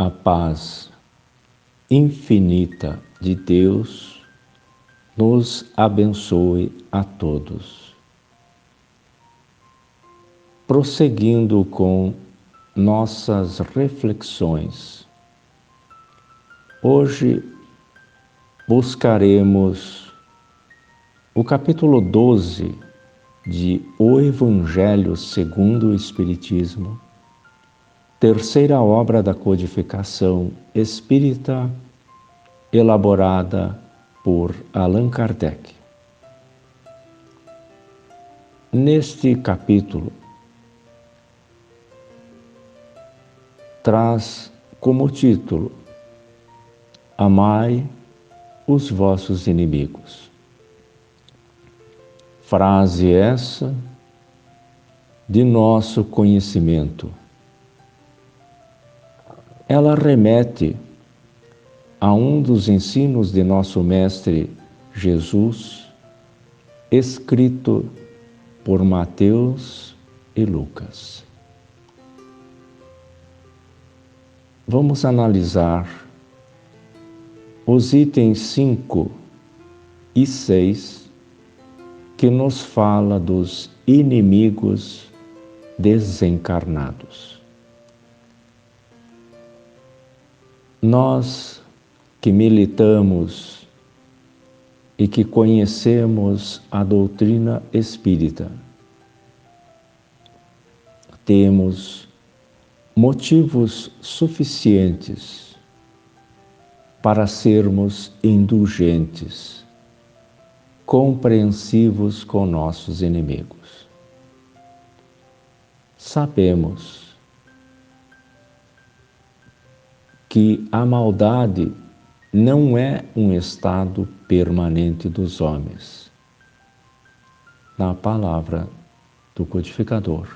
A paz infinita de Deus nos abençoe a todos. Prosseguindo com nossas reflexões, hoje buscaremos o capítulo 12 de O Evangelho segundo o Espiritismo, terceira obra da codificação espírita, elaborada por Allan Kardec. Neste capítulo, traz como título: Amai os vossos inimigos. Frase essa de nosso conhecimento. Ela remete a um dos ensinos de nosso Mestre Jesus, escrito por Mateus e Lucas. Vamos analisar os itens 5 e 6, que nos fala dos inimigos desencarnados. Nós que militamos e que conhecemos a doutrina espírita, temos motivos suficientes para sermos indulgentes, compreensivos com nossos inimigos. Sabemos que a maldade não é um estado permanente dos homens, na palavra do codificador,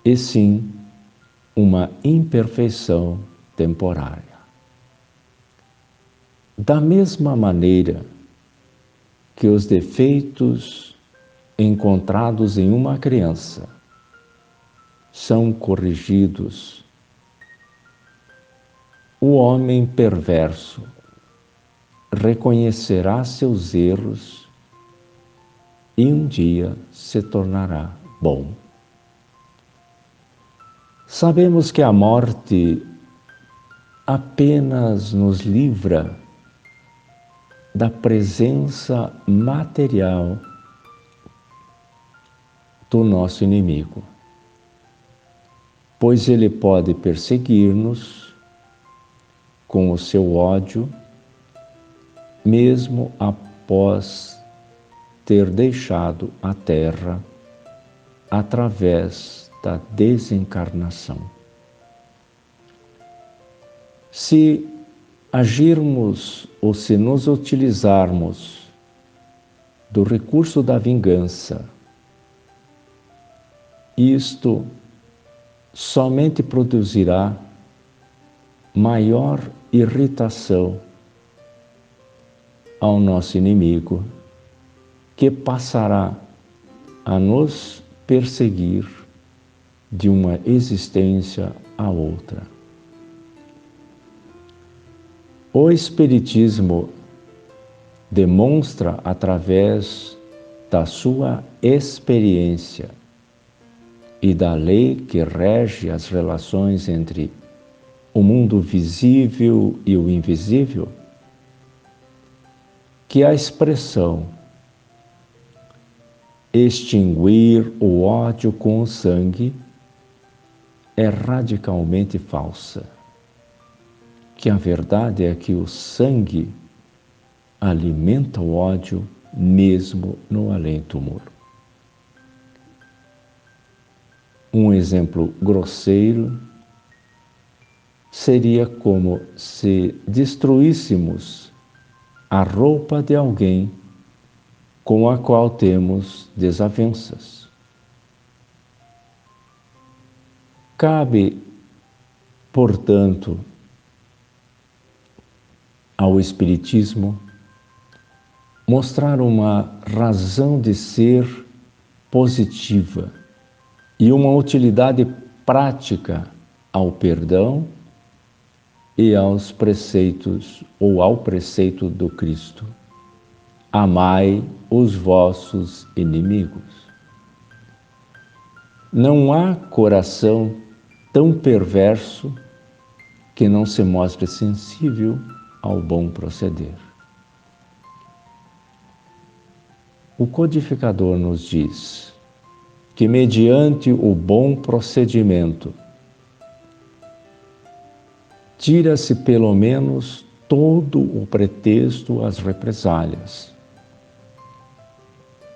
e sim uma imperfeição temporária. Da mesma maneira que os defeitos encontrados em uma criança são corrigidos, o homem perverso reconhecerá seus erros e um dia se tornará bom. Sabemos que a morte apenas nos livra da presença material do nosso inimigo, pois ele pode perseguir-nos com o seu ódio, mesmo após ter deixado a terra através da desencarnação. Se agirmos ou se nos utilizarmos do recurso da vingança, isto somente produzirá maior irritação ao nosso inimigo, que passará a nos perseguir de uma existência a outra. O Espiritismo demonstra, através da sua experiência e da lei que rege as relações entre o mundo visível e o invisível, que a expressão extinguir o ódio com o sangue é radicalmente falsa. Que a verdade é que o sangue alimenta o ódio mesmo no além-túmulo. Um exemplo grosseiro seria como se destruíssemos a roupa de alguém com a qual temos desavenças. Cabe, portanto, ao Espiritismo mostrar uma razão de ser positiva e uma utilidade prática ao perdão e aos preceitos ou ao preceito do Cristo: amai os vossos inimigos. Não há coração tão perverso que não se mostre sensível ao bom proceder. O codificador nos diz que, mediante o bom procedimento, tira-se pelo menos todo o pretexto às represálias,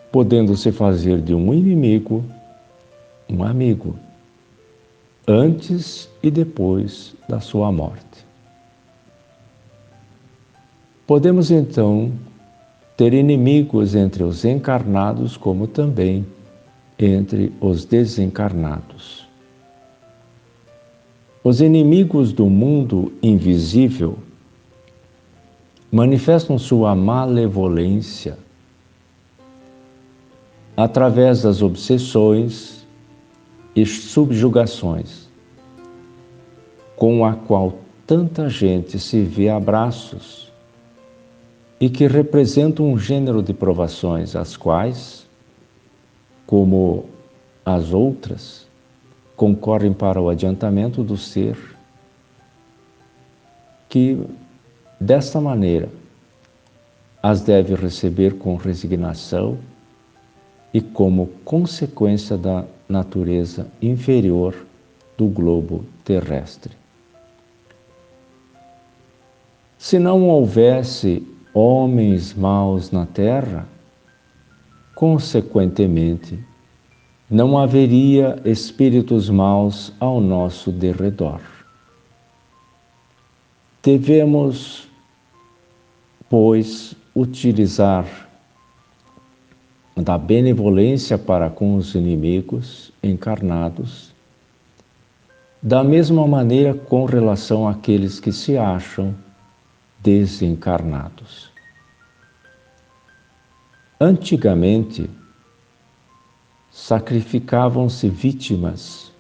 podendo-se fazer de um inimigo um amigo, antes e depois da sua morte. Podemos então ter inimigos entre os encarnados, como também entre os desencarnados. Os inimigos do mundo invisível manifestam sua malevolência através das obsessões e subjugações, com a qual tanta gente se vê a braços e que representam um gênero de provações, as quais, como as outras, concorrem para o adiantamento do ser, que, desta maneira, as deve receber com resignação e como consequência da natureza inferior do globo terrestre. Se não houvesse homens maus na Terra, consequentemente, não haveria espíritos maus ao nosso derredor. Devemos, pois, utilizar da benevolência para com os inimigos encarnados, da mesma maneira com relação àqueles que se acham desencarnados. Antigamente, sacrificavam-se vítimas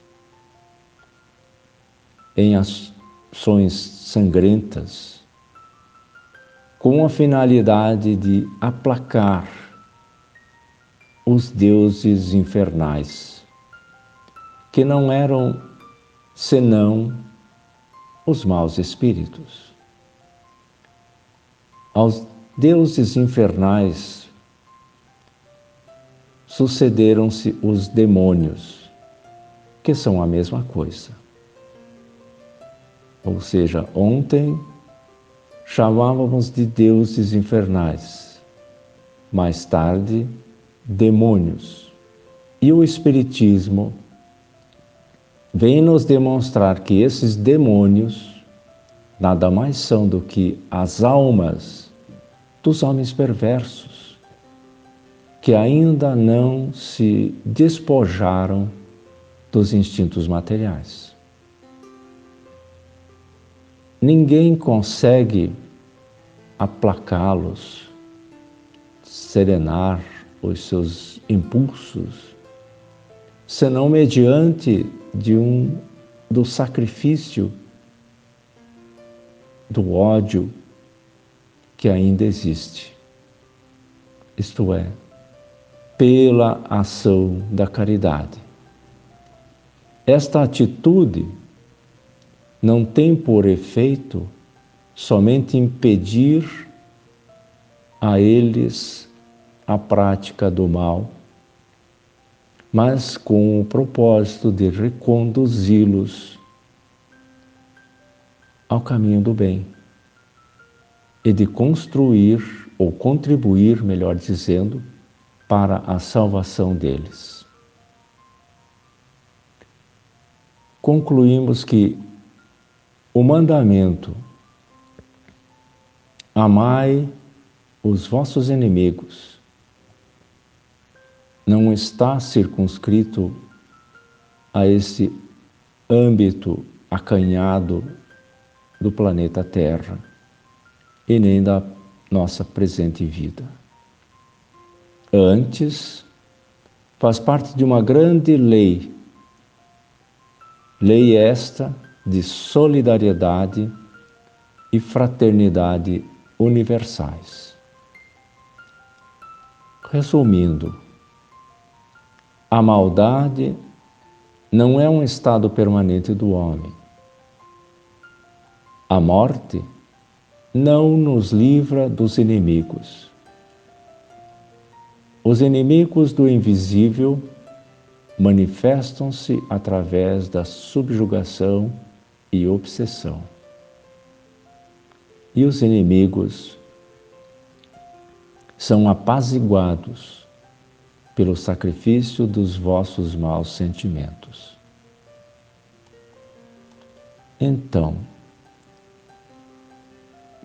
em ações sangrentas, com a finalidade de aplacar os deuses infernais, que não eram senão os maus espíritos. Aos deuses infernais sucederam-se os demônios, que são a mesma coisa. Ou seja, ontem chamávamos de deuses infernais, mais tarde, demônios. E o Espiritismo vem nos demonstrar que esses demônios nada mais são do que as almas dos homens perversos, que ainda não se despojaram dos instintos materiais. Ninguém consegue aplacá-los, serenar os seus impulsos, senão mediante do sacrifício do ódio que ainda existe. Isto é, pela ação da caridade. Esta atitude não tem por efeito somente impedir a eles a prática do mal, mas com o propósito de reconduzi-los ao caminho do bem e de construir, ou contribuir, melhor dizendo, para a salvação deles. Concluímos que o mandamento amai os vossos inimigos não está circunscrito a esse âmbito acanhado do planeta Terra e nem da nossa presente vida. Antes, faz parte de uma grande lei esta de solidariedade e fraternidade universais. Resumindo, a maldade não é um estado permanente do homem. A morte não nos livra dos inimigos. Os inimigos do invisível manifestam-se através da subjugação e obsessão. E os inimigos são apaziguados pelo sacrifício dos vossos maus sentimentos. Então,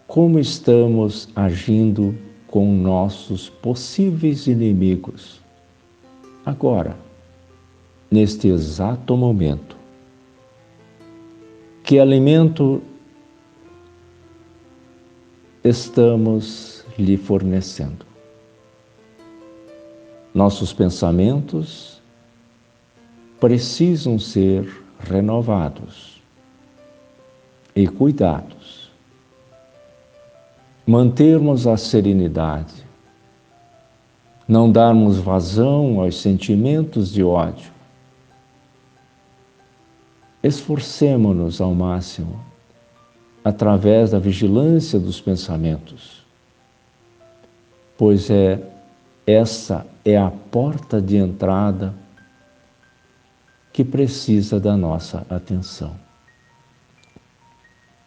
como estamos agindo com nossos possíveis inimigos agora, neste exato momento? Que alimento estamos lhe fornecendo? Nossos pensamentos precisam ser renovados e cuidados. Mantermos a serenidade, não darmos vazão aos sentimentos de ódio. Esforcemo-nos ao máximo através da vigilância dos pensamentos, pois essa é a porta de entrada que precisa da nossa atenção.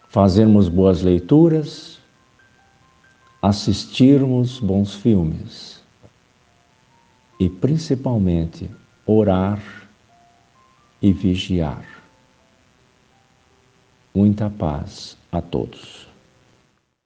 Fazermos boas leituras, assistirmos bons filmes e, principalmente, orar e vigiar. Muita paz a todos.